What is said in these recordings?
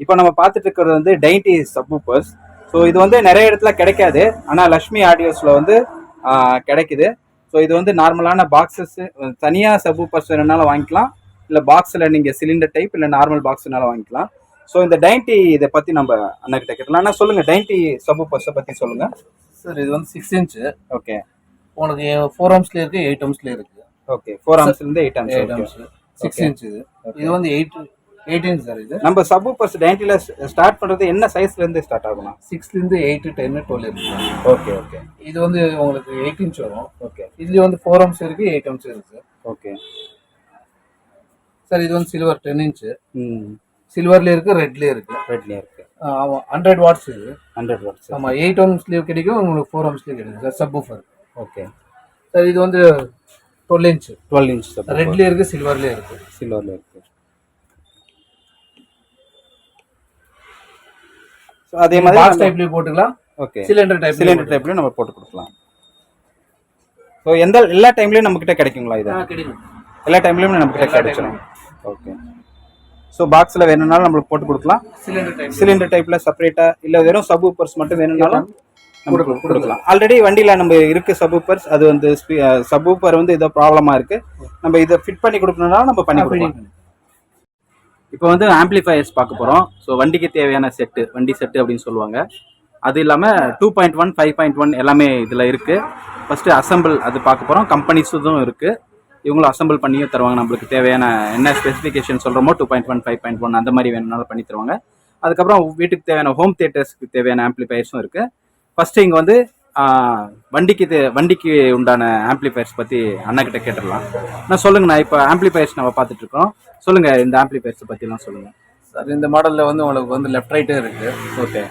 இப்போ நம்ம பார்த்துட்டு இருக்கிறது வந்து டைன்டி சப்வூஃபர்ஸ். ஸோ இது வந்து நிறைய இடத்துல கிடைக்காது, ஆனால் லக்ஷ்மி ஆடியோஸில் வந்து கிடைக்குது. ஸோ இது வந்து நார்மலான பாக்ஸஸ், தனியாக சப்வூஃபர்ஸ் வேணும்னாலும் வாங்கிக்கலாம், இல்லை பாக்ஸில் நீங்கள் சிலிண்டர் டைப் இல்லை நார்மல் பாக்ஸ்னாலும் வாங்கிக்கலாம். ஸோ இந்த டைன்டி இதை பற்றி நம்ம அண்ணாக்கிட்ட கேட்கலாம். அண்ணா சொல்லுங்கள், டைன்டி சப்வூஃபர்ஸை பற்றி சொல்லுங்கள் சார். இது வந்து 6 இன்ச்சு. ஓகே. உங்களுக்கு 4 ஆம்ஸ்ல இருக்கு, 8 ஆம்ஸ்ல இருக்கு. Okay, 4 ஆம்ஸ்லேருந்து 8 arms. 6 இன்ச் இது வந்து 8 இன்ச் சார். இது நம்ம சப்வூஃபர்ஸ் டைன்டில ஸ்டார்ட் பண்றது என்ன சைஸ்ல இருந்து ஸ்டார்ட் ஆகும்னா 6ல இருந்து 8, 10, 12 இருக்கு. Okay okay. இது வந்து உங்களுக்கு 8 இன்ச் வரும். ஓகே. இதுல வந்து 4 ஆம்ஸ் இருக்கு, 8 ஆம்ஸ் இருக்கு. Okay sir. இது வந்து சில்வர் 10 இன்ச். சில்வர்ல இருக்கு, ரெட்ல இருக்கு. ஆமா, 100 வாட்ஸ் இது. 100 வாட்ஸ். ஆமா, 8 ஆம்ஸ்லயும் கிடைக்கும், உங்களுக்கு 4 ஆம்ஸ்லயும் கிடைக்கும் சார் சப்வூஃபர். Okay sir. இது வந்து 12 இன்ச். 12 இன்ச் ரெட்ல இருக்கு, சில்வர்ல இருக்கு. ஸோ அதே மாதிரி பாக்ஸ் டைப்லயும் போட்டுக்கலாம். ஓகே. சிலிண்டர் டைப்லயும் நம்ம போட்டு கொடுக்கலாம். ஸோ எல்லா டைம்லயும் நம்ம கிட்ட கிடைக்குங்களா? இது கிடைக்கும், எல்லா டைம்லயும் நம்ம கிட்ட கிடைச்சிடும். ஓகே. ஸோ பாக்ஸில் வேணும்னாலும் நம்மளுக்கு போட்டு கொடுக்கலாம். சிலிண்டர் டைப்ல செப்பரேட்டா, இல்லை வெறும் சப்வூஃபர்ஸ் மட்டும் வேணும்னாலும் நம்ம கொடுக்கலாம். ஆல்ரெடி வண்டியில் நம்ம இருக்கு சப்வூஃபர்ஸ். அது வந்து சப்வூஃபர் வந்து ஏதோ ப்ராப்ளமா இருக்கு, நம்ம இதை ஃபிட் பண்ணி கொடுக்கணும்னாலும் நம்ம பண்ணி கொடுக்கலாம். இப்போ வந்து ஆம்பிளிஃபயர்ஸ் பார்க்க போகிறோம். ஸோ வண்டிக்கு தேவையான செட்டு, வண்டி செட்டு அப்படின்னு சொல்லுவாங்க. அது இல்லாமல் 2.1, 5.1 எல்லாமே இதில் இருக்குது. ஃபஸ்ட்டு அசம்பிள் அது பார்க்க போகிறோம். கம்பெனிஸும் இருக்குது, இவங்களும் அசம்பிள் பண்ணியும் தருவாங்க. நம்மளுக்கு தேவையான என்ன ஸ்பெசிஃபிகேஷன் சொல்கிறோமோ 2.1, 5.1 அந்த மாதிரி வேணும்னாலும் பண்ணி தருவாங்க. அதுக்கப்புறம் வீட்டுக்கு தேவையான ஹோம் தியேட்டர்ஸ்க்கு தேவையான ஆம்பிளிஃபயர்ஸும் இருக்குது. ஃபஸ்ட்டு இங்கே வந்து வண்டிக்கு உண்டான ஆம்பிளிஃபயர்ஸ் பற்றி அண்ணாக்கிட்ட கேட்டுடலாம். நான் சொல்லுங்கண்ணா, இப்போ ஆம்பிளிஃபயர்ஸ் நம்ம பார்த்துட்டு இருக்கோம். சொல்லுங்கள், இந்த ஆம்பிளிஃபயர்ஸ் பற்றிலாம் சொல்லுங்கள் சார். இந்த மாடலில் வந்து உங்களுக்கு வந்து லெஃப்ட் ரைட்டே இருக்குது. ஓகே.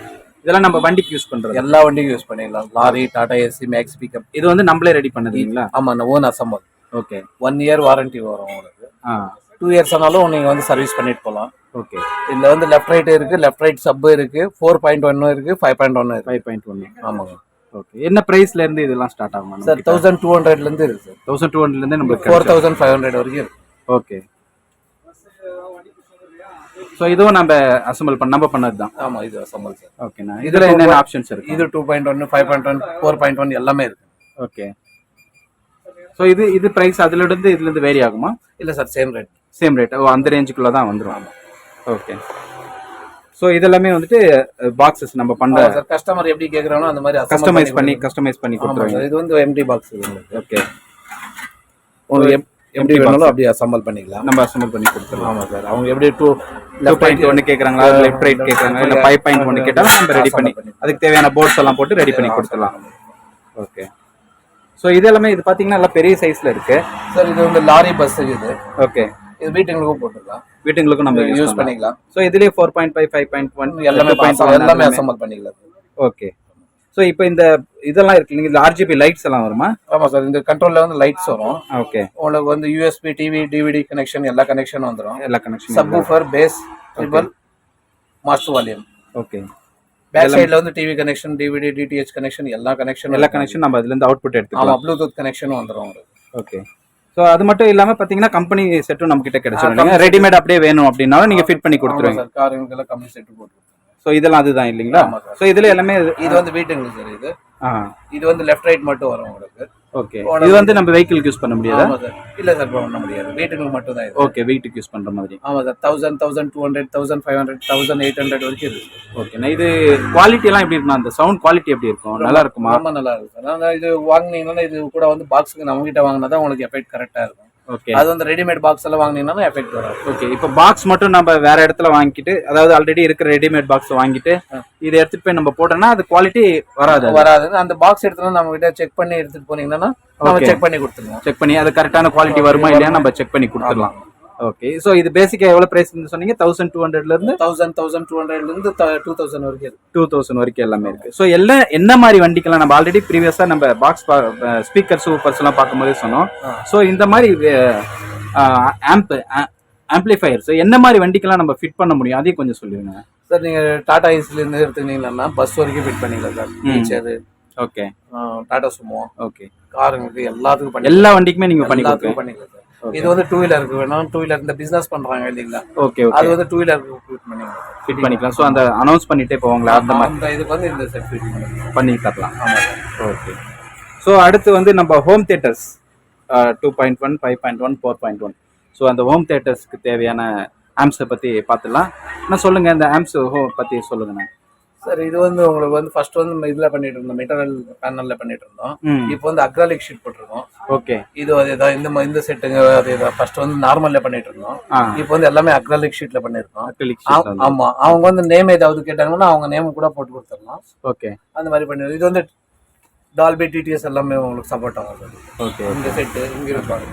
இதெல்லாம் நம்ம வண்டிக்கு யூஸ் பண்ணுறது, எல்லா வண்டிக்கும் யூஸ் பண்ணிடலாம். Lorry, Tata Ace, Max pickup. இது வந்து நம்மளே ரெடி பண்ணதுங்களா? ஆமாம், own assemble. Okay. 1 year warranty வரும் உங்களுக்கு. 2 இயர்ஸ் ஆனாலும் நீங்கள் வந்து சர்வீஸ் பண்ணிட்டு போகலாம். ஓகே. இதில் வந்து லெஃப்ட் ரைட்டு இருக்குது, லெஃப்ட் ரைட் சப்பு இருக்குது, 4.1 இருக்குது, 5.1 இருக்குது. 5.1. ஆமாங்க. ஓகே. என்ன ப்ரைஸ்ல இருந்து இதெல்லாம் ஸ்டார்ட் ஆகும் சார்? 1200லேருந்து இருக்குது சார். 1200லேருந்து நம்மளுக்கு 4500 வரைக்கும் இருக்குது. ஓகே. ஸோ இதுவும் நம்ம அசம்பிள் நம்ம பண்ணது தான். ஆமாம், இது அசம்பிள் சார். ஓகேண்ணா. இதில் என்னென்ன ஆப்ஷன்ஸ் இருக்குது? இது 2.1, 5.1, 4.1 எல்லாமே இருக்குது. ஓகே. ஸோ இது ப்ரைஸ் இதுலேருந்து வேரி ஆகுமா? இல்லை சார், சேம் ரேட். ஓ, அந்த ரேஞ்சுக்குள்ளே தான் வந்துடும். ஓகே. ஸோ இதெல்லாமே வந்துட்டு பாக்ஸஸ் நம்ம பண்ணுற சார். கஸ்டமர் எப்படி கேட்குறாங்களோ அந்த மாதிரி கஸ்டமைஸ் பண்ணி கொடுத்துருவாங்க. இது வந்து எம்டி பாக்ஸ். ஓகே. உங்களுக்கு எப்படி வேணாலும் அப்படியே அசம்பிள் பண்ணிக்கலாம், நம்ம அசம்பிள் பண்ணி கொடுத்துருவோம். ஆமாம் சார். அவங்க எப்படி 2.1 கேட்குறாங்களா, லெஃப்ட் ரைட் கேட்குறாங்க, இல்லை 5.1 கேட்டாலும் நம்ம ரெடி பண்ணி அதுக்கு தேவையான போர்ட்ஸ் எல்லாம் போட்டு ரெடி பண்ணி கொடுத்துடலாம். ஓகே. ஸோ இது எல்லாமே இது பார்த்தீங்கன்னா எல்லாம் பெரிய சைஸில் இருக்குது சார். இது வந்து லாரி, பஸ் இது. ஓகே. இது வீட்டுங்களுக்கும் போட்டுக்கலாம், வீட்டுங்களுக்கும் நம்ம யூஸ் பண்ணிக்கலாம். ஸோ இதுலேயே 4.5, 5.1 எல்லாமே அசம்பிள் பண்ணிக்கலாம். ஓகே. ஸோ இப்போ இதெல்லாம் இருக்கு, நீங்கள் RGB லைட்ஸ் எல்லாம் வருமா? ஆமாம் சார். இந்த கண்ட்ரோலில் வந்து லைட்ஸ் வரும். ஓகே. உங்களுக்கு வந்து USB, டிவி, DVD கனெக்ஷன் எல்லா கனெக்ஷனும் வந்துடும். எல்லா connection, subwoofer, bass, treble, master volume. Okay. Back சைடில் வந்து TV connection, DVD, DTH connection எல்லா கனெக்ஷன் நம்ம அதுலேருந்து அவுட்புட் எடுத்துக்கலாம். ஆமாம், ப்ளூடூத் கனெக்ஷனும் வந்துடும் உங்களுக்கு. ஓகே. ஸோ அது மட்டும் இல்லாமல் பார்த்தீங்கன்னா கம்பெனி செட்டும் நம்ம கிட்ட கிடைச்சிடும். ரெடிமேட் அப்படியே வேணும் அப்படின்னாலும் நீங்கள் ஃபிட் பண்ணி கொடுத்துருவீங்க சார். காருங்களுக்கெல்லாம் கம்பெனி செட்டு போட்டு. ஸோ இதெல்லாம் அதுதான் இல்லைங்களா? ஸோ இதில் எல்லாமே இது வந்து வீட்டுங்களுக்கு சார். இது வந்து லெஃப்ட் ரைட் மட்டும் வரும் உங்களுக்கு. ஓகே. இது வந்து நம்ம வெஹிக்கிளுக்கு யூஸ் பண்ண முடியாது? இல்லை சார், பண்ண முடியாது. வீட்டுக்கு மட்டும் தான். ஓகே, வீட்டுக்கு யூஸ் பண்ணுற மாதிரி. ஆமாம் சார். 1000, 1200, 1500, 1800 வரைக்கும் இருக்குது. ஓகேண்ணா. இது குவாலிட்டி எல்லாம் எப்படி இருக்கும்? அந்த சவுண்ட் குவாலிட்டி எப்படி இருக்கும்? நல்லா இருக்குமா? ரொம்ப நல்லா இருக்கும் சார். ஆனால் இது வாங்கினீங்கன்னா இது கூட வந்து பாக்ஸுக்கு நம்ம கிட்ட வாங்கினா தான் உங்களுக்கு எஃபெக்ட் கரெக்டாக இருக்கும். ஓகே. அது வந்து ரெடிமேட் பாக்ஸ் எல்லாம் வாங்கினீங்கன்னா எஃபெக்ட் வராது. ஓகே. இப்போ பாக்ஸ் மட்டும் நம்ம வேற இடத்துல வாங்கிட்டு, அதாவது ஆல்ரெடி இருக்கிற ரெடிமேட் பாக்ஸ் வாங்கிட்டு இதை எடுத்துட்டு போய் நம்ம போட்டோம்னா அது குவாலிட்டி வராது. அந்த பாக்ஸ் எடுத்துட்டு நம்ம கிட்ட செக் பண்ணி எடுத்துட்டு போனீங்கன்னா நம்ம செக் பண்ணி கொடுத்துருவோம். செக் பண்ணி அது கரெக்டான குவாலிட்டி வருமா இல்லையா நம்ம செக் பண்ணி கொடுத்துடலாம். ஓகே. ஸோ இது பேசிக்காக எவ்வளோ ப்ரைஸ் சொன்னீங்க? 1200லேருந்து 1200லேருந்து 2000 வரைக்கும் இருக்கு. 2000 வரைக்கும் எல்லாமே இருக்கு. ஸோ என்ன மாதிரி வண்டிக்கெல்லாம் நம்ம ஆல்ரெடி ப்ரீவியஸாக நம்ம பாக்ஸ் ஸ்பீக்கர் சூப்பர்ஸ் எல்லாம் பார்க்கும்போதே சொன்னோம். ஸோ இந்த மாதிரி ஆம்பிளிஃபயர்ஸ் என்ன மாதிரி வண்டிக்கெல்லாம் நம்ம ஃபிட் பண்ண முடியும், அதையும் கொஞ்சம் சொல்லுங்க சார். நீங்கள் டாடா ஏசிலேருந்து எடுத்துக்கிட்டீங்கன்னா பஸ் வரைக்கும் ஃபிட் பண்ணிக்கலாம் sir. Teacher, okay, Tata Sumo, okay, காருங்களுக்கு எல்லாத்துக்கும் எல்லா வண்டிக்குமே நீங்கள் பண்ணிக்கலாம் சார். இது வந்து 2 வீலருக்கு வேணும். 2 வீலர் இந்த பிசினஸ் பண்றாங்க இல்லைங்களா? ஓகே. அது வந்து 2 வீலருக்கு ஃபிட் பண்ணிக்கலாம். ஃபிட் பண்ணிக்கலாம். ஸோ அந்த அனௌன்ஸ் பண்ணிட்டே போவாங்களா அந்த மாதிரி அந்த இதுக்கு வந்து இந்த செட் ஃபிட் பண்ணி தரலாம். ஆமாம். ஓகே. ஸோ அடுத்து வந்து நம்ம ஹோம் தியேட்டர்ஸ் 2.1, 5.1, 4.1. ஸோ அந்த ஹோம் தியேட்டர்ஸ்க்கு தேவையான ஆம்ஸை பற்றி பார்த்துடலாம். நான் சொல்லுங்கள், இந்த ஆம்ஸ் பற்றி சொல்லுங்கண்ணா. சார் இது வந்து உங்களுக்கு வந்து ஃபர்ஸ்ட் வந்து நம்ம இதில் பண்ணிட்டு இருந்தோம், மெட்டீரியல் பேனலில் பண்ணிட்டு இருந்தோம். இப்போ வந்து அக்ராலிக் ஷீட் போட்டிருக்கோம். ஓகே. இது அதேதான், இந்த செட்டுங்க அதேதான். ஃபர்ஸ்ட் வந்து நார்மல்ல பண்ணிட்டு இருந்தோம். இப்போ வந்து எல்லாமே அக்ராலிக் ஷீட்ல பண்ணிருக்கோம். ஆமா, அவங்க வந்து நேம் ஏதாவது கேட்டாங்கன்னா அவங்க நேம் கூட போட்டு கொடுத்துடலாம். ஓகே. அந்த மாதிரி பண்ணி இது வந்து டால்பி டிடிஎஸ் எல்லாமே உங்களுக்கு சப்போர்ட் ஆகும். ஓகே. இந்த செட்டு இங்க இருப்பாங்க.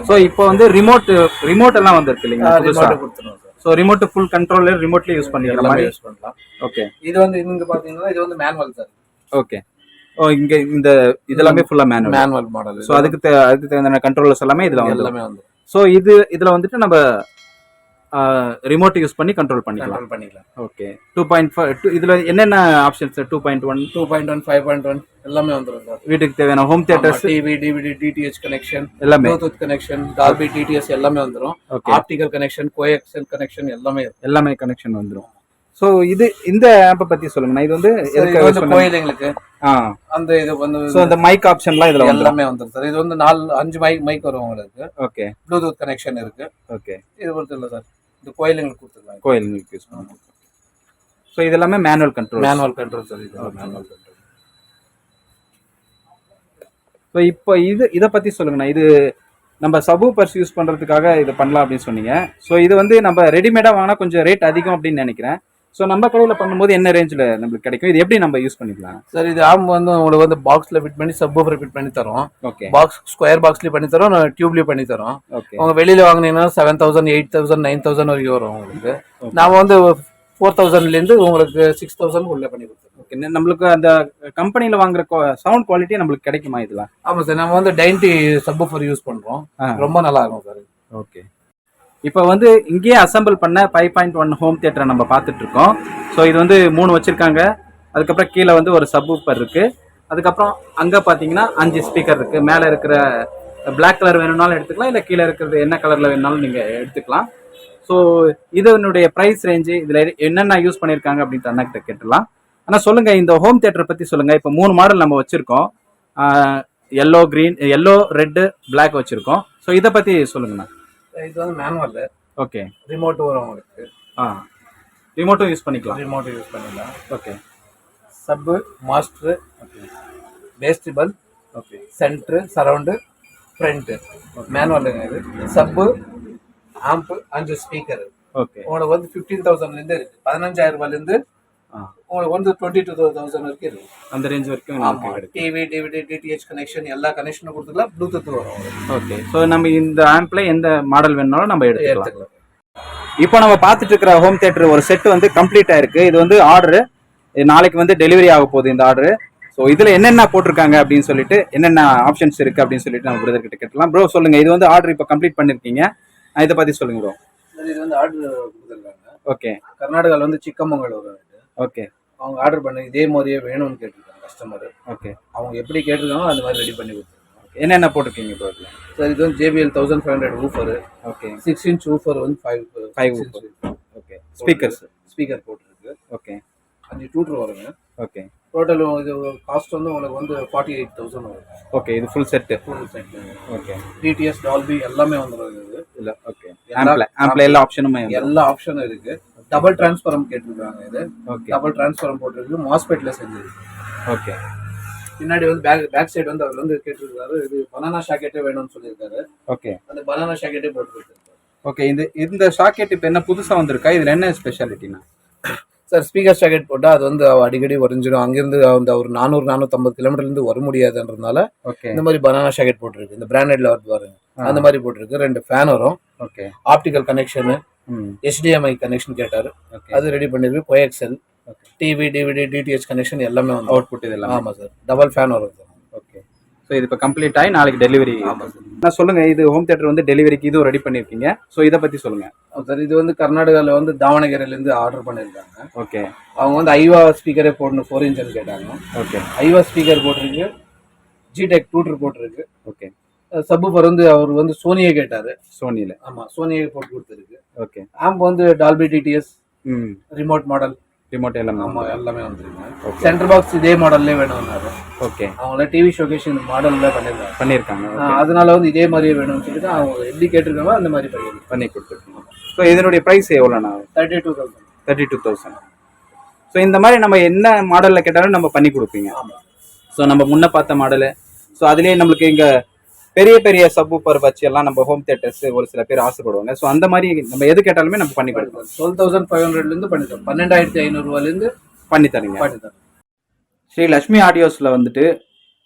ஸோ இப்போ வந்து ரிமோட் எல்லாம் வந்திருக்கு இல்லைங்களா? ரிமோட் கொடுத்துருவோம். ஸோ ரிமோட் ஃபுல் கண்ட்ரோலர் ரிமோட்லயே யூஸ் பண்ணிக்கலாம், யூஸ் பண்ணலாம். ஓகே. இது வந்து இங்க பாத்தீங்கன்னா இது வந்து மேனுவல் சார். ஓகே. ஓ, இங்க இந்த இதெல்லாமே ஃபுல்லா மேனுவல் மாடல். ஸோ அதுக்கு தேவையான கண்ட்ரோலர்ஸ் எல்லாமே இதுல எல்லாமே வந்து. ஸோ இதுல வந்துட்டு நம்ம ரிமோட் யூஸ் பண்ணி கண்ட்ரோல் பண்ணிக்கலாம். ஓகே. 2.5 இதுல என்னென்ன ஆப்ஷன்ஸ்? 2.1, 2.1, 5.1 எல்லாமே வந்துரும் சார். வீட்டுக்கு தேவையான home theatres, TV, DVD, DTH connection, எல்லாமே, ப்ளூடூத் கனெக்ஷன், டால்பி டிடிஎஸ் எல்லாமே வந்துரும். ஆப்டிகல் கனெக்ஷன், கோஎக்சல் கனெக்ஷன் எல்லாமே கனெக்ஷன் வந்துரும். ஸோ இந்த ஆப்பை பத்தி சொல்லுங்க. இது வந்து கோயிலுங்களுக்கு அந்த இது வந்து ஸோ அந்த மைக் ஆப்ஷன்லாம் இதுல எல்லாமே வந்துரும் சார். இது வந்து 4-5 மைக் வரும் உங்களுக்கு. ஓகே. ப்ளூடூத் கனெக்ஷன் இருக்கு. ஓகே. இது பொறுத்து இல்லை சார், இது கோயிலுங்களுக்கு கொடுத்துருக்காங்க. கோயிலுங்களுக்கு யூஸ் பண்ணுவோம். ஸோ இது எல்லாமே மேனுவல் கண்ட்ரோல் சார். இது மேனுவல் கண்ட்ரோல். ஸோ இப்போ இதை பத்தி சொல்லுங்கண்ணா. இது நம்ம சப்வூஃபர்ஸ் யூஸ் பண்றதுக்காக இது பண்ணலாம் அப்படின்னு சொன்னீங்க. ஸோ இது வந்து நம்ம ரெடிமேடா வாங்கினா கொஞ்சம் ரேட் அதிகம் அப்படின்னு நினைக்கிறேன். ஸோ நம்ம கடையில் பண்ணும்போது என்ன ரேஞ்சில் நம்மளுக்கு கிடைக்கும்? இது எப்படி நம்ம யூஸ் பண்ணிக்கலாம் சார்? இது ஆம் வந்து உங்களுக்கு வந்து பாக்ஸில் ஃபிட் பண்ணி சப்வூஃபர் ஃபிட் பண்ணி தரோம். ஓகே. பாக்ஸ் ஸ்கொயர் பாக்ஸ்லேயும் பண்ணி தரோம், டியூப்லேயும் பண்ணி தரோம். ஓகே. உங்க வெளியில் வாங்கினீங்கன்னா 7,000, 8,000, 9,000 வரைக்கும் வரும் உங்களுக்கு. நாம வந்து 4,000லேருந்து உங்களுக்கு 6,000 உள்ள பண்ணி கொடுத்துருவோம். ஓகே. நம்மளுக்கு அந்த கம்பெனியில் வாங்குற சவுண்ட் குவாலிட்டி நம்மளுக்கு கிடைக்குமா இதெல்லாம்? ஆமாம் சார், நம்ம வந்து டைன்டி சப்வூஃபர் யூஸ் பண்ணுறோம், ரொம்ப நல்லா இருக்கும் சார். ஓகே. இப்போ வந்து இங்கேயே அசம்பிள் பண்ண 5.1 ஹோம் தியேட்டரை நம்ம பார்த்துட்டு இருக்கோம். ஸோ இது வந்து 3 வச்சிருக்காங்க. அதுக்கப்புறம் கீழே வந்து ஒரு சப்வூஃபர் இருக்கு. அதுக்கப்புறம் அங்கே பார்த்தீங்கன்னா 5 ஸ்பீக்கர் இருக்கு. மேலே இருக்கிற பிளாக் கலர் வேணும்னாலும் எடுத்துக்கலாம், இல்லை கீழே இருக்கிறது என்ன கலர்ல வேணும்னாலும் நீங்க எடுத்துக்கலாம். ஸோ இதனுடைய ப்ரைஸ் ரேஞ்சு, இதுல என்னென்ன யூஸ் பண்ணியிருக்காங்க அப்படின்னு அண்ணாக்கிட்ட கேட்டுலாம். ஆனால் சொல்லுங்க, இந்த ஹோம் தியேட்டரை பத்தி சொல்லுங்க. இப்போ 3 மாடல் நம்ம வச்சிருக்கோம். Yellow, green, yellow, red, black வச்சிருக்கோம். ஸோ இதை பத்தி சொல்லுங்கண்ணா. இது வந்து மேனுவல். ஓகே. ரிமோட் வரும் உங்களுக்கு. ரிமோட்டும் யூஸ் பண்ணிக்கலாம். ரிமோட் யூஸ் பண்ணிக்கலாம். ஓகே. சப், மாஸ்டர், ஓகே, பேஸ்டிபல், okay, centre, surround, front. Manual இது. Sub, amp, 5 speaker. ஓகே. உங்களுக்கு வந்து 15,000லேருந்து இருக்கு. 15,000 ரூபாயிலேருந்து உங்களுக்கு வந்து 22,000 வரைக்கும் இருக்கு. அந்த ரேஞ்ச் வரைக்கும் டிவி, டிவிடி, டிடிஹெச் கனெக்ஷன் எல்லா கனெக்ஷனும் கொடுத்துக்கலாம். ப்ளூடூத் வரும். ஓகே. ஸோ நம்ம இந்த ஆம்ப்ல எந்த மாடல் வேணாலும் நம்ம எடுத்துக்கலாம். இப்போ நம்ம பார்த்துட்டு இருக்கிற ஹோம் தியேட்டர் ஒரு செட் வந்து கம்ப்ளீட் ஆயிருக்கு. இது வந்து ஆர்டரு, நாளைக்கு வந்து டெலிவரி ஆக போகுது இந்த ஆர்டரு. ஸோ இதுல என்னென்ன போட்டிருக்காங்க அப்படின்னு சொல்லிட்டு, என்னென்ன ஆப்ஷன்ஸ் இருக்கு அப்படின்னு சொல்லிட்டு நம்ம பிரதர் கிட்ட கேட்கலாம். ப்ரோ சொல்லுங்க, இது வந்து ஆர்டர் இப்போ கம்ப்ளீட் பண்ணிருக்கீங்க, இதை பத்தி சொல்லுங்க ப்ரோ. இது வந்து ஆர்டர் கொடுத்துருக்காங்க. ஓகே. கர்நாடகாவில் வந்து சிக்கமங்களூர். ஓகே. அவங்க ஆர்டர் பண்ணி இதே மாதிரியே வேணும்னு கேட்டிருக்காங்க கஸ்டமர். ஓகே. அவங்க எப்படி கேட்டிருக்காங்களோ அந்த மாதிரி ரெடி பண்ணி கொடுத்துருக்காங்க. என்னென்ன போட்டிருக்கீங்க ப்ரோ? சார் இது வந்து JBL 1500 woofer. Okay. 6 inch woofer வந்து 5 ஊஃபர். ஓகே. ஸ்பீக்கர் போட்டுருக்கு. ஓகே. 5 டூட்டர் வருங்க. ஓகே. டோட்டல் இது காஸ்ட் வந்து உங்களுக்கு வந்து 48,000 வரும். ஓகே. இது full set. Okay. DTS, Dolby எல்லாமே வந்துரும் இது. இல்ல. ஓகே. ஆம்ப்ல எல்லா ஆப்ஷனுமே எல்லா ஆப்ஷனும் இருக்கு. டபுள் டிரான்ஸ்ஃபாரம் கேட்டிருக்காங்க. இது ஓகே. டபுள் டிரான்ஸ்ஃபாரம் போட்டுருக்கு. மாஸ்பெட்ல செஞ்சிருக்கு. ஓகே. பின்னாடி வந்து பேக் சைடு வந்து அவர் வந்து கேட்டிருக்காரு, இது பனானா ஷாக்கெட்டே வேணும்னு சொல்லியிருக்காரு. ஓகே. அந்த பனானா ஷாக்கெட்டே போட்டுருக்கு. ஓகே. இந்த ஷாக்கெட் இப்போ என்ன புதுசா வந்திருக்கா? இதுல என்ன ஸ்பெஷாலிட்டினா? சார் ஸ்பீக்கர் ஷாக்கெட் போட்டால் அது வந்து அடிக்கடி உறைஞ்சிடும். அங்கிருந்து அந்த ஒரு 400-450 கிலோமீட்டர்லேருந்து வர முடியாதுன்றதுனால இந்த மாதிரி பனானா ஷாக்கெட் போட்டிருக்கு. இந்த பிராண்டட்ல வருது பாருங்க, அந்த மாதிரி போட்டிருக்கு. 2 ஃபேன் வரும். Okay. Optical connection, HDMI connection கேட்டாரு, அது ரெடி பண்ணிருக்கு. Coaxial, TV, DVD, DTH connection எல்லாமே வந்து அவுட்புட் இதெல்லாம். ஆமாம் சார், டபுள் ஃபேன் வரும் சார். ஓகே. ஸோ இது இப்போ கம்ப்ளீட் ஆகி நாளைக்கு டெலிவரி. ஆமாம் சார். நான் சொல்லுங்க, இது ஹோம் தியேட்டர் வந்து டெலிவரிக்கு இதுவும் ரெடி பண்ணியிருக்கீங்க. ஸோ இதை பற்றி சொல்லுங்க சார். இது வந்து கர்நாடகாவில் வந்து தாவணகிரிலேருந்து ஆர்டர் பண்ணியிருக்காங்க. ஓகே. அவங்க வந்து ஐவா ஸ்பீக்கரே போடணும் 4 inch கேட்டாங்க. ஓகே. ஐவா ஸ்பீக்கர் போட்டிருக்கு. ஜிடெக் டூட்டர் போட்டிருக்கு. ஓகே. சப்வூஃபர் வந்து அவர் வந்து சோனியே கேட்டாரு. சோனியில். ஆமாம், சோனியே போட்டு கொடுத்துருக்கு. ஓகே. ஆம்ப் வந்து Dolby TDS remote model remote எல்லாமே ஆமா எல்லாமே வந்துருங்க. சென்டர் பாக்ஸ் இதே மாடல்லே வேணும்னாரு. ஓகே. அவங்கள டிவி ஷோகேஸ் இந்த மாடல்ல பண்ணிருக்காங்க. அதனால வந்து இதே மாதிரியே வேணும்னு சொல்லிட்டு அவங்க எப்படி கேட்டிருக்காங்களோ அந்த மாதிரி பண்ணி கொடுத்துருக்கோம். ஸோ இதனுடைய ப்ரைஸ் எவ்வளோண்ணா? 32,000. 32,000. ஸோ இந்த மாதிரி நம்ம என்ன மாடலில் கேட்டாலும் நம்ம பண்ணி கொடுப்பீங்க. ஸோ நம்ம முன்ன பார்த்த மாடலு, ஸோ அதுலேயே நம்மளுக்கு இங்கே பெரிய பெரிய சப்வூஃபர் வச்சு எல்லாம் நம்ம ஹோம் தியேட்டர்ஸ் ஒரு சில பேர் ஆசைப்படுவாங்க. ஸோ அந்த மாதிரி நம்ம எது கேட்டாலுமே நம்ம பண்ணி கொடுப்போம். 12,500லேருந்து பண்ணித்தரோம். 12,500 பண்ணி தரீங்க. ஸ்ரீ லட்சுமி ஆடியோஸில் வந்துட்டு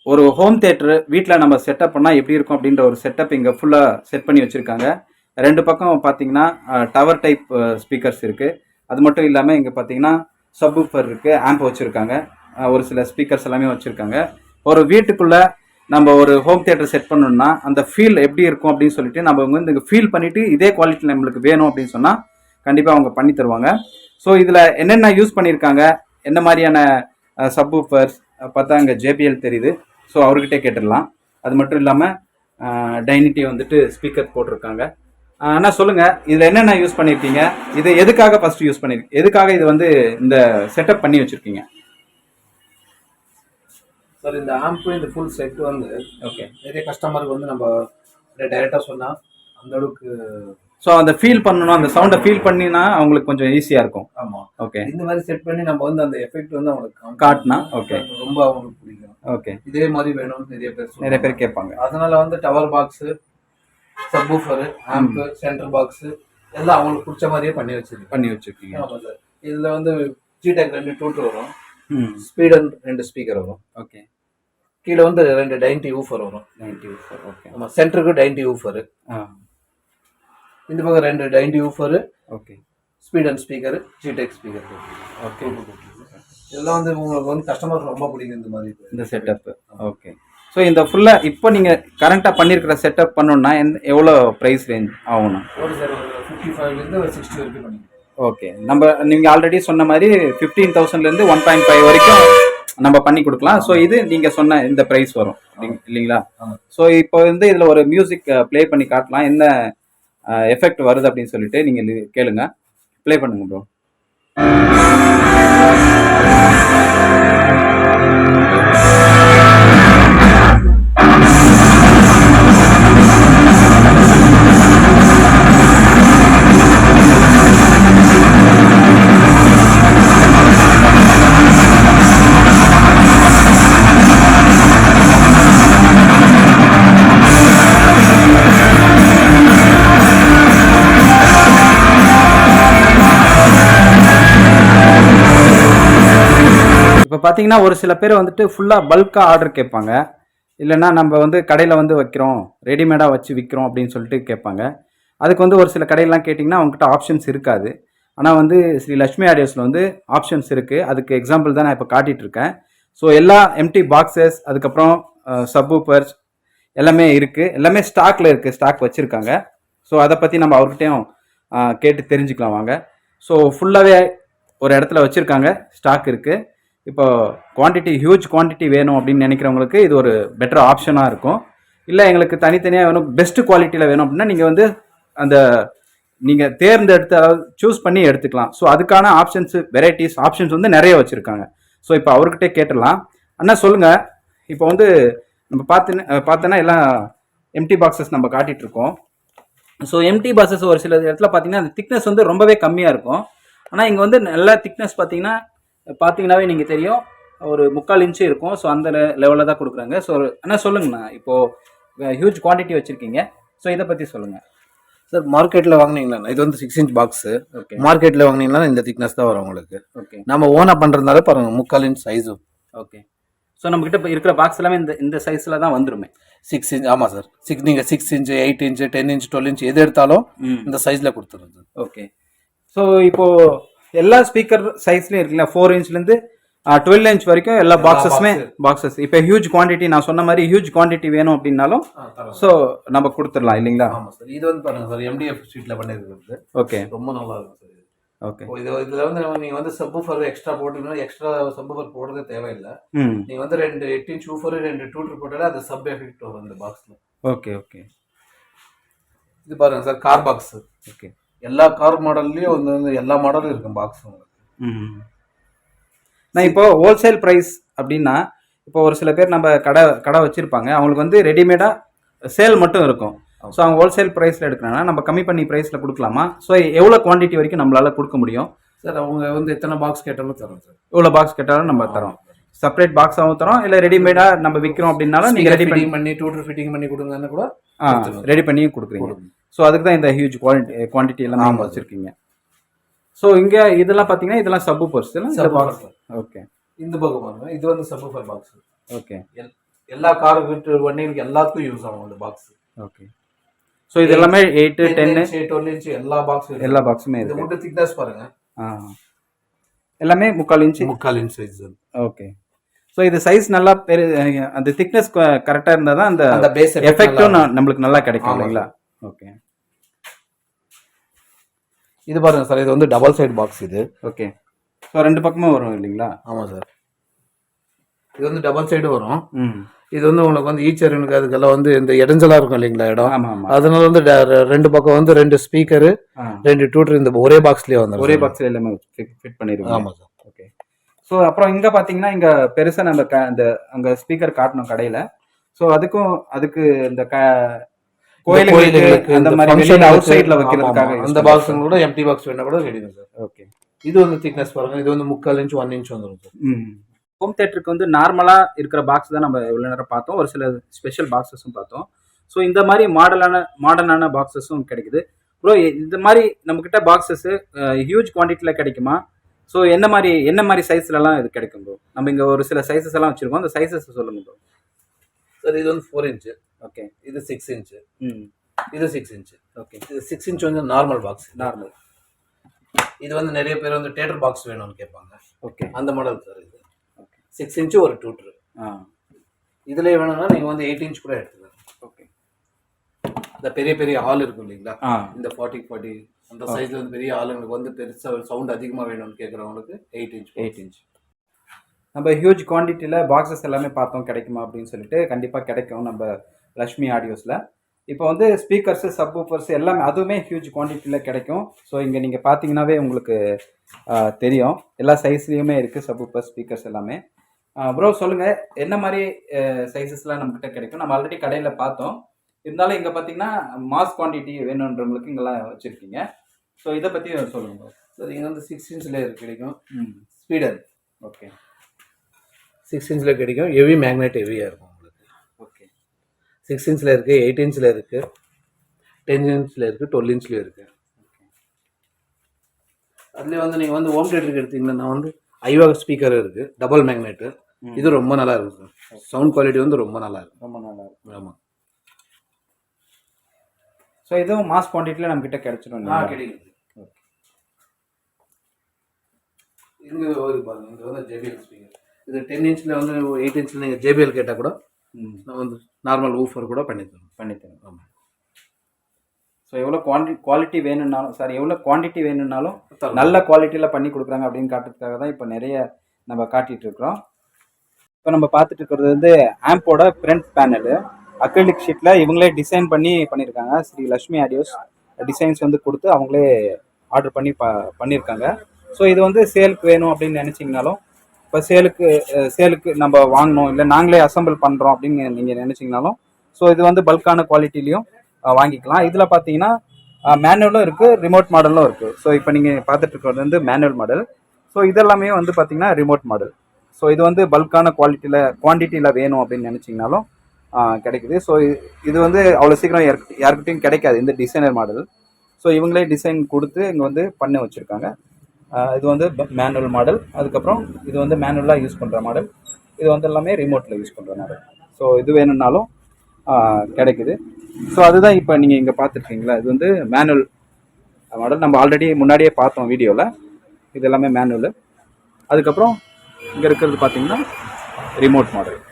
ஒரு ஹோம் தியேட்டர் வீட்டில் நம்ம செட்டப் பண்ணால் எப்படி இருக்கும் அப்படின்ற ஒரு செட்டப் இங்கே ஃபுல்லாக செட் பண்ணி வச்சுருக்காங்க. ரெண்டு பக்கம் பார்த்தீங்கன்னா டவர் டைப் ஸ்பீக்கர்ஸ் இருக்குது. அது மட்டும் இல்லாமல் இங்கே பார்த்தீங்கன்னா சப்வூஃபர் இருக்குது, ஆம்ப் வச்சுருக்காங்க, ஒரு சில ஸ்பீக்கர்ஸ் எல்லாமே வச்சுருக்காங்க. ஒரு வீட்டுக்குள்ளே நம்ம ஒரு ஹோம் தியேட்டர் செட் பண்ணணும்னா அந்த ஃபீல் எப்படி இருக்கும் அப்படின்னு சொல்லிட்டு நம்ம வந்து இங்கே ஃபீல் பண்ணிவிட்டு இதே குவாலிட்டியில் நம்மளுக்கு வேணும் அப்படின்னு சொன்னால் கண்டிப்பாக அவங்க பண்ணி தருவாங்க. ஸோ இதில் என்னென்ன யூஸ் பண்ணியிருக்காங்க, என்ன மாதிரியான சப்வூஃபர்ஸ் பார்த்தா இங்கே JBL தெரியுது. ஸோ அவர்கிட்டே கேட்டுடலாம். அது மட்டும் இல்லாமல் டைனிட்டி வந்துட்டு ஸ்பீக்கர் போட்டிருக்காங்க. ஆனால் சொல்லுங்கள், இதில் என்னென்ன யூஸ் பண்ணியிருக்கீங்க, இது எதுக்காக ஃபஸ்ட்டு யூஸ் பண்ணியிருக்கீங்க, எதுக்காக இது வந்து இந்த செட்டப் பண்ணி வச்சுருக்கீங்க? சார் இந்த ஆம்ப் இந்த ஃபுல் செட் வந்து ஓகே நிறைய கஸ்டமருக்கு வந்து நம்ம டைரெக்டாக சொன்னால் அந்த அளவுக்கு ஸோ அந்த ஃபீல் பண்ணணும், அந்த சவுண்டை ஃபீல் பண்ணினா அவங்களுக்கு கொஞ்சம் ஈஸியாக இருக்கும். ஆமாம். ஓகே. இந்த மாதிரி செட் பண்ணி நம்ம வந்து அந்த எஃபெக்ட் வந்து அவங்களுக்கு காட்டினா ஓகே ரொம்ப அவங்களுக்கு பிடிக்கும். ஓகே. இதே மாதிரி வேணும்னு நிறைய பேர் கேட்பாங்க. அதனால வந்து tower box, subwoofer, amp, centre box எல்லாம் அவங்களுக்கு பிடிச்ச மாதிரியே பண்ணி வச்சிருக்கீங்க. ஆமாம் சார். இதில் வந்து ஜிடெக் 2 டூட்டர் வரும், ஸ்பீடன் 2 ஸ்பீக்கர் வரும். ஓகே. கீழே வந்து 2 டைனிட்டி ஊஃபர் வரும். ஓகே. ஆமாம், சென்டருக்கு டைனிட்டி ஊஃபர், இந்த பக்கம் 2 டைனிட்டி ஊஃபர், ஓகே, ஸ்பீடன் ஸ்பீக்கர், ஜிடெக் ஸ்பீக்கர். ஓகே. இதெல்லாம் வந்து உங்களுக்கு வந்து கஸ்டமருக்கு ரொம்ப பிடிக்கும் இந்த மாதிரி இந்த செட்டப். ஓகே. ஸோ இந்த ஃபுல்லாக இப்போ நீங்கள் கரண்ட்டாக பண்ணியிருக்கிற செட்டப் பண்ணணுன்னா எவ்வளோ ப்ரைஸ் ரேஞ்ச் ஆகும்ண்ணா? ஒரு சார் 55லேருந்து 60 வரைக்கும் பண்ணிக்கலாம். ஓகே. நீங்கள் ஆல்ரெடி சொன்ன மாதிரி 15,000லேருந்து 1.5 வரைக்கும் நம்ம பண்ணி கொடுக்கலாம். ஸோ இது நீங்கள் சொன்ன இந்த ப்ரைஸ் வரும் இல்லைங்களா? ஸோ இப்போ வந்து இதில் ஒரு மியூசிக் ப்ளே பண்ணி காட்டலாம், என்ன எஃபெக்ட் வருது அப்படின்னு சொல்லிட்டு நீங்கள் கேளுங்க. ப்ளே பண்ணுங்க ப்ரோ. இப்போ பார்த்தீங்கன்னா ஒரு சில பேர் வந்துட்டு ஃபுல்லாக பல்காக ஆர்டர் கேட்பாங்க, இல்லைன்னா நம்ம வந்து கடையில் வந்து வைக்கிறோம், ரெடிமேடாக வச்சு விற்கிறோம் அப்படின்னு சொல்லிட்டு கேட்பாங்க. அதுக்கு வந்து ஒரு சில கடையெல்லாம் கேட்டிங்கன்னா அவங்ககிட்ட ஆப்ஷன்ஸ் இருக்காது. ஆனால் வந்து ஸ்ரீ லட்சுமி ஆடியோஸில் வந்து ஆப்ஷன்ஸ் இருக்குது. அதுக்கு எக்ஸாம்பிள் தான் நான் இப்போ காட்டிகிட்ருக்கேன். ஸோ எல்லா எம்டி பாக்ஸஸ், அதுக்கப்புறம் சப்வூஃபர்ஸ் எல்லாமே இருக்குது, எல்லாமே ஸ்டாக்கில் இருக்குது, ஸ்டாக் வச்சுருக்காங்க. ஸோ அதை பற்றி நம்ம அவர்கிட்டையும் கேட்டு தெரிஞ்சுக்கலாம் வாங்க. ஸோ ஃபுல்லாகவே ஒரு இடத்துல வச்சுருக்காங்க, ஸ்டாக் இருக்குது. இப்போ குவான்டிட்டி, ஹியூஜ் குவான்டிட்டி வேணும் அப்படின்னு நினைக்கிறவங்களுக்கு இது ஒரு பெட்டர் ஆப்ஷனாக இருக்கும். இல்லை எங்களுக்கு தனித்தனியாக வேணும், பெஸ்ட்டு குவாலிட்டியில் வேணும் அப்படின்னா நீங்கள் வந்து அந்த நீங்கள் தேர்ந்தெடுத்து அதாவது சூஸ் பண்ணி எடுத்துக்கலாம். ஸோ அதுக்கான வெரைட்டிஸ் ஆப்ஷன்ஸ் வந்து நிறைய வச்சுருக்காங்க. ஸோ இப்போ அவர்கிட்டே கேட்டுடலாம். அண்ணா சொல்லுங்கள், இப்போ வந்து நம்ம பார்த்தோன்னா எல்லாம் எம்டி பாக்ஸஸ் நம்ம காட்டிகிட்ருக்கோம். ஸோ எம்டி பாக்ஸஸ் ஒரு சில இடத்துல பார்த்தீங்கன்னா அந்த திக்னஸ் வந்து ரொம்பவே கம்மியாக இருக்கும். ஆனால் இங்கே வந்து நல்ல திக்னஸ் பார்த்தீங்கன்னாவே நீங்கள் தெரியும், ஒரு 3/4 இன்ச்சு இருக்கும். ஸோ அந்த லெவலில் தான் கொடுக்குறாங்க. ஸோ அண்ணா சொல்லுங்கண்ணா, இப்போது ஹியூஜ் குவான்டிட்டி வச்சுருக்கீங்க, ஸோ இதை பற்றி சொல்லுங்கள். சார் மார்க்கெட்டில் வாங்கினீங்களா, இது வந்து 6 இன்ச் பாக்ஸு. ஓகே. மார்க்கெட்டில் வாங்கினீங்கன்னா இந்த திக்னஸ் தான் வரும் உங்களுக்கு. ஓகே. நம்ம ஓனாக பண்ணுறதுனால பாருங்கள் 3/4 இன்ச் சைஸு. ஓகே. ஸோ நம்மக்கிட்ட இப்போ இருக்கிற பாக்ஸ் எல்லாமே இந்த சைஸில் தான் வந்துருமே. 6 இன்ச். ஆமாம் சார். நீங்கள் 6 இன்ச்சு, 8 இன்ச்சு, 10 இன்ச், 12 இன்ச் எது எடுத்தாலும் இந்த சைஸில் கொடுத்துருது. ஓகே. ஸோ இப்போது எல்லா ஸ்பீக்கர் சைஸ்லையும் இருக்குல்ல, 4 இன்ச்லேருந்து 12 இன்ச் வரைக்கும் எல்லா பாக்ஸஸ். இப்போ ஹியூஜ் குவான்டிட்டி, நான் சொன்ன மாதிரி ஹியூஜ் குவான்டிட்டி வேணும் அப்படின்னாலும் ஸோ நம்ம கொடுத்துடலாம் இல்லைங்களா? ஆமாம் சார். இது வந்து பாருங்கள் சார், MDF ஷீட்டில் பண்ணியிருக்கிறது. ஓகே. ரொம்ப நல்லா இருக்கும் சார். ஓகே. இதில் வந்து நீங்கள் வந்து சப்வூஃபர் எக்ஸ்ட்ரா போட்டுங்கன்னா எக்ஸ்ட்ரா சப்வூஃபர் போடுறதே தேவையில்லை. நீங்கள் வந்து 2 8 இன்ச் ஊஃபர், 2 டூட்டர் போட்டாலே அது சப் எஃபெக்ட் வரும் இந்த பாக்ஸில். ஓகே. ஓகே. இது பாருங்கள் சார், கார் பாக்ஸ். ஓகே. எல்லா கார் மாடல்லையும் வந்து எல்லா மாடலும் இருக்கும் பாக்ஸ் உங்களுக்கு. நான் இப்போ ஹோல்சேல் ப்ரைஸ் அப்படின்னா இப்போ ஒரு சில பேர் நம்ம கடை வச்சுருப்பாங்க, அவங்களுக்கு வந்து ரெடிமேடாக சேல் மட்டும் இருக்கும். ஸோ அவங்க ஹோல்சேல் ப்ரைஸில் எடுக்கணும்னா நம்ம கம்மி பண்ணி ப்ரைஸில் கொடுக்கலாமா? ஸோ எவ்வளோ குவான்டிட்டி வரைக்கும் நம்மளால் கொடுக்க முடியும் சார்? அவங்க வந்து எத்தனை பாக்ஸ் கேட்டாலும் தரோம் சார். எவ்வளோ பாக்ஸ் கேட்டாலும் நம்ம தரோம். செப்பரேட் பாக்ஸாகவும் தரோம், இல்லை ரெடிமேடாக நம்ம விற்கிறோம் அப்படின்னாலும் நீங்கள் ரெடி பண்ணி டூட்டர் ஃபிட்டிங் பண்ணி கொடுங்கன்னு கூட ரெடி பண்ணியும் கொடுக்குறீங்க. ஸோ அதுக்கு தான் இந்த ஹியூஜ் குவான்டிட்டி எல்லாம் நம்ம வச்சுருக்கீங்க. ஸோ இங்கே இதெல்லாம் பார்த்தீங்கன்னா இதெல்லாம் சப்வூஃபர்ஸ் பாக்ஸ். ஓகே, இந்த பக்கம் பாருங்க, இது வந்து சப்வூஃபர் பாக்ஸ். ஓகே, எல்லா கார் வீட்டு வண்டிகளுக்கு எல்லாத்துக்கும் யூஸ் ஆகும் இந்த பாக்ஸ். ஓகே, ஸோ இது எல்லாமே 8, 10, 12 இன்ச் எல்லா பாக்ஸுமே இது மட்டும் திக்னஸ் பாருங்க, எல்லாமே 3/4 இன்ச் சைஸ். ஓகே, ஸோ இது சைஸ் நல்லா அந்த திக்னஸ் கரெக்டாக இருந்தால் தான் அந்த பேஸ் எஃபெக்டும் நம்மளுக்கு நல்லா கிடைக்கும் இல்லைங்களா? ஓகே, இது பாருங்க சார், இது வந்து டபுள் சைடு பாக்ஸ் இது. ஓகே, ஸோ 2 பக்கமும் வரும் இல்லைங்களா? ஆமாம் சார், இது வந்து டபுள் சைடு வரும். இது வந்து உங்களுக்கு வந்து ஈச்சருக்கு அதுக்கெல்லாம் வந்து இந்த இடைஞ்சலா இருக்கும் இல்லைங்களா இடம், அதனால வந்து 2 பக்கம் வந்து 2 ஸ்பீக்கரு 2 டூட்டர் இந்த ஒரே பாக்ஸ்லயே வந்து ஒரே பாக்ஸ்ல எல்லாமே ஃபிட் பண்ணிருக்கோம். ஆமாம் சார். ஓகே, ஸோ அப்புறம் இங்கே பார்த்தீங்கன்னா இங்கே பெருசாக நம்ம இந்த அங்கே ஸ்பீக்கர் காட்டணும் கடையில். ஸோ அதுக்கு இந்த கோயிலுக்கு அந்த மாதிரி அவுட் சைடில் வைக்கிறதுக்காக அந்த பாக்ஸ் கூட எம்டி பாக்ஸ் வேணா கூட ரெடி சார். ஓகே, இது வந்து திக்னஸ் பாருங்க, இது வந்து 3/4 இன்ச் 1 இன்ச் வந்துடும் சார். ஹோம் தியேட்டருக்கு வந்து நார்மலாக இருக்கிற பாக்ஸ் தான் நம்ம இவ்வளோ நேரம் பார்த்தோம், ஒரு சில ஸ்பெஷல் பாக்ஸஸும் பார்த்தோம். ஸோ இந்த மாதிரி மாடர்னான பாக்ஸஸும் கிடைக்குது. ப்ரோ இந்த மாதிரி நம்மக்கிட்ட பாக்ஸஸ் ஹியூஜ் குவான்டிட்டியில் கிடைக்குமா? ஸோ என்ன மாதிரி சைஸ்லலாம் இது கிடைக்கும் ப்ரோ? நம்ம இங்கே ஒரு சில சைஸஸ் எல்லாம் வச்சுருக்கோம், அந்த சைஸஸ் சொல்லுங்க ப்ரோ. சார் இது வந்து 4 இன்ச்சு. ஓகே, இது 6 இன்ச்சு. இது 6 இன்ச்சு. ஓகே, இது 6 இன்ச் வந்து நார்மல் பாக்ஸ். இது வந்து நிறைய பேர் வந்து தியேட்டர் பாக்ஸ் வேணும்னு கேட்பாங்க. ஓகே, அந்த மாடல் சார் இது. 6 இன்ச்சு ஒரு டூட்டர். இதுலேயே வேணும்னா நீங்கள் வந்து 8 இன்ச் கூட எடுத்துக்கலாம். ஓகே, இந்த பெரிய ஹால் இருக்கும் இல்லைங்களா, இந்த 40 அந்த சைஸ்ல வந்து பெரிய ஆளுங்களுக்கு வந்து பெருசாக சவுண்ட் அதிகமாக வேணும்னு கேட்குறவங்களுக்கு 8 இன்ச். நம்ம ஹியூஜ் குவான்டிட்டியில் பாக்ஸஸ் எல்லாமே பார்த்தோம், கிடைக்குமா அப்படின்னு சொல்லிட்டு கண்டிப்பாக கிடைக்கும் நம்ம லக்ஷ்மி ஆடியோஸில். இப்போ வந்து ஸ்பீக்கர்ஸு சப்வூஃபர்ஸ் எல்லாமே அதுவுமே ஹியூஜ் குவான்டிட்டியில் கிடைக்கும். ஸோ இங்கே நீங்கள் பார்த்தீங்கன்னாவே உங்களுக்கு தெரியும், எல்லா சைஸ்லேயுமே இருக்குது சப்வூஃபர் ஸ்பீக்கர்ஸ் எல்லாமே. ப்ரோ சொல்லுங்கள், என்ன மாதிரி சைஸஸ்லாம் நம்மக்கிட்ட கிடைக்கும்? நம்ம ஆல்ரெடி கடையில் பார்த்தோம், இருந்தாலும் இங்கே பார்த்தீங்கன்னா மாஸ் குவான்டிட்டி வேணுன்றவங்களுக்கு இங்கெல்லாம் வச்சுருக்கீங்க. ஸோ இதை பற்றி சொல்லுங்கள் ப்ரோ. சார் இங்கே வந்து 6 இன்ச்சில் கிடைக்கும் ஸ்பீடர். ஓகே, 6 இன்ச்சில் கிடைக்கும், ஹெவி மேக்னெட் ஹெவியாக இருக்கும் உங்களுக்கு. ஓகே, 6 இன்ச்சில் இருக்குது, 8 இன்ச்சில் இருக்குது, 10 இன்ச்சில் இருக்குது, 12 இன்ச்லேயும் இருக்குது. அதுலேயே வந்து நீங்கள் வந்து ஹோம் தியேட்டருக்கு எடுத்தீங்கன்னா வந்து ஐவாக் ஸ்பீக்கர் இருக்குது, டபுள் மேக்னெட்டு. இது ரொம்ப நல்லா இருக்கும் சார், சவுண்ட் குவாலிட்டி வந்து ரொம்ப நல்லா இருக்கும். ஆமாம். ஸோ இதுவும் மாஸ் குவான்டிட்டியில் நம்மக்கிட்ட கிடைச்சிடும். கிடைக்குது. ஓகே, இங்கே ஒரு பாருங்க, இது வந்து ஜேபிஎல் ஸ்பீக்கர். இது 10 இன்ச்சில் வந்து 8 இன்ச்சில் நீங்கள் ஜேபிஎல் கேட்டால் கூட நான் வந்து நார்மல் ஊஃபர் கூட பண்ணித்தரோம். ஆமாம். ஸோ எவ்வளோ குவாலிட்டி வேணும்னாலும் எவ்வளோ குவான்டிட்டி வேணும்னாலும் நல்ல குவாலிட்டியில் பண்ணி கொடுக்குறாங்க அப்படின்னு காட்டுறதுக்காக தான் இப்போ நிறைய நம்ம காட்டிகிட்டு இருக்கிறோம். இப்போ நம்ம பார்த்துட்டு இருக்கிறது வந்து ஆம்போட ஃப்ரண்ட் பேனலு அக்ரிலிக் ஷீட்டில் இவங்களே டிசைன் பண்ணியிருக்காங்க. ஸ்ரீ லக்ஷ்மி ஆடியோஸ் டிசைன்ஸ் வந்து கொடுத்து அவங்களே ஆர்டர் பண்ணியிருக்காங்க. ஸோ இது வந்து சேலுக்கு வேணும் அப்படின்னு நினச்சிங்கனாலும், இப்போ சேலுக்கு நம்ம வாங்கணும், இல்லை நாங்களே அசம்பிள் பண்ணுறோம் அப்படின்னு நீங்கள் நினச்சிங்கனாலும், ஸோ இது வந்து பல்கான குவாலிட்டிலையும் வாங்கிக்கலாம். இதில் பார்த்தீங்கன்னா மேனுவலும் இருக்குது, ரிமோட் மாடலும் இருக்குது. ஸோ இப்போ நீங்கள் பார்த்துட்டு இருக்கிறது வந்து மேனுவல் மாடல். ஸோ இதெல்லாமே வந்து பார்த்தீங்கன்னா ரிமோட் மாடல். ஸோ இது வந்து பல்கான குவான்டிட்டியில் வேணும் அப்படின்னு நினச்சிங்கனாலும் கிடைக்குது. ஸோ இது வந்து அவ்வளோ சீக்கிரம் யாருக்கிட்டையும் கிடைக்காது இந்த டிசைனர் மாடல். ஸோ இவங்களே டிசைன் கொடுத்து இங்கே வந்து பண்ணி வச்சுருக்காங்க. இது வந்து மேனுவல் மாடல். அதுக்கப்புறம் இது வந்து மேனுவலாக யூஸ் பண்ணுற மாடல். இது வந்து எல்லாமே ரிமோட்டில் யூஸ் பண்ணுற மாடல். ஸோ இது வேணும்னாலும் கிடைக்குது. ஸோ அதுதான் இப்போ நீங்கள் இங்கே பார்த்துருக்கீங்களா, இது வந்து மேனுவல் மாடல். நம்ம ஆல்ரெடி முன்னாடியே பார்த்தோம் வீடியோவில். இது எல்லாமே மேனுவல். அதுக்கப்புறம் இங்கே இருக்கிறது பார்த்தீங்கன்னா ரிமோட் மாடல்.